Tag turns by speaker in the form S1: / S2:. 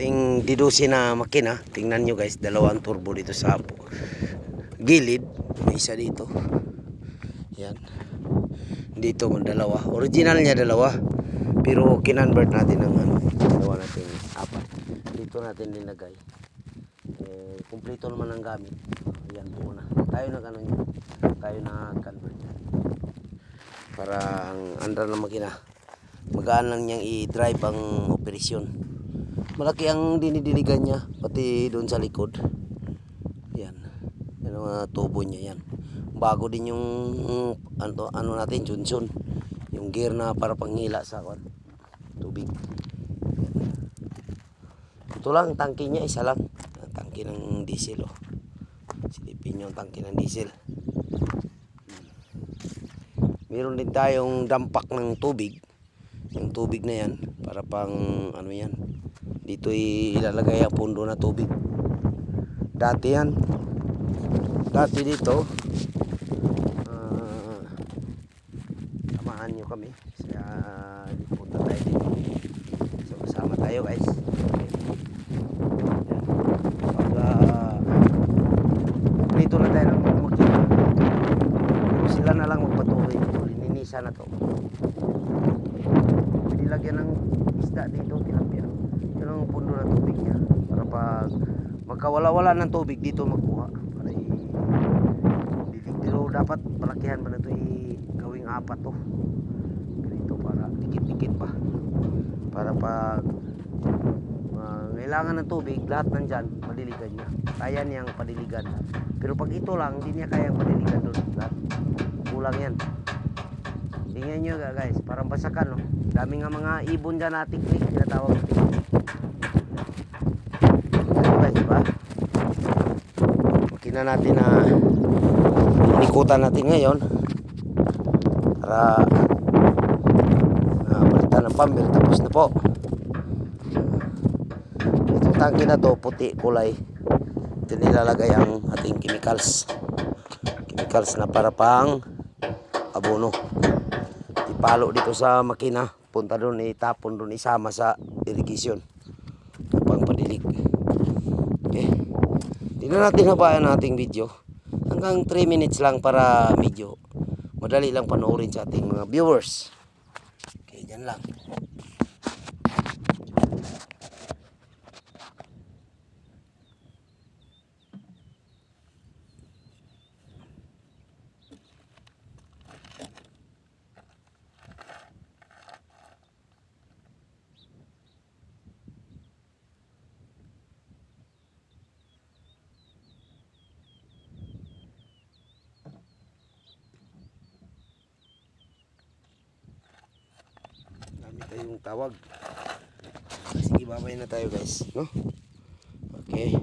S1: Ting D12 na makina. Tingnan nyo guys, dalawang turbo dito sa gilid. May isa dito. Yan. Dito dalawa. Original niya dalawa. Pero kinonvert natin ng ano, dalawa natin apat. Dito natin nilagay. Kumpleto naman ang gamit. Yan po na. Tayo na ano niya. Tayo na convert. Para ang andar ng makina. Magaan lang niyang i-drive ang operasyon. Malaki ang dinidiligan niya, pati doon sa likod. Yan. Yan ang mga tubo niya yan. Bago din yung ano natin, Johnson. Yung gear na para panghila sa tubig. Yan. Ito lang, tangke niya, isa lang. Tangke ng diesel. Oh. Silipin yung tangke ng diesel. Meron din tayong dampak ng tubig. Yung tubig na yan, para pang ano yan. Dito ilalagay ang pundo na tubig. Dati yan. Dati dito. Samahan nyo kami. Kaya punta tayo dito. So kasama tayo guys. Pag dito na tayo ng makina. Sila na lang magpatuloy. Lininisa na to. Nilagyan ng isda dito. Tilapia. Yun ang pundo ng tubig niya. Para pag magkawala-wala ng tubig dito magkuha. Para pero dapat palakihan pa na ito gawing apat to. Ganito para dikit-dikit pa. Para pag kailangan ng tubig, lahat nandyan, padiligan niya. Kaya niyang padiligan. Pero pag ito lang, hindi niya kayang padiligan doon. Lahat. Kulang yan. Tingnan nyo guys, parang basakan no. Dami nga mga ibon dyan na tiklik, tinatawag na tiklik. Ito guys, diba? Makina natin na inikutan natin ngayon para balitan ng pumper. Tapos na po. Itong tangke na to, puti kulay. Ito nilalagay ang ating chemicals. Chemicals na para pang abono. Ipalo dito sa makina, punta doon, itapon doon, isama sa irrigation pang padilig. Okay, tingnan natin habayan ang ating video hanggang 3 minutes lang para medyo madali lang panoorin sa ating mga viewers. Okay, dyan lang. Tayong tawag. Sige, babay na tayo guys, no? Okay.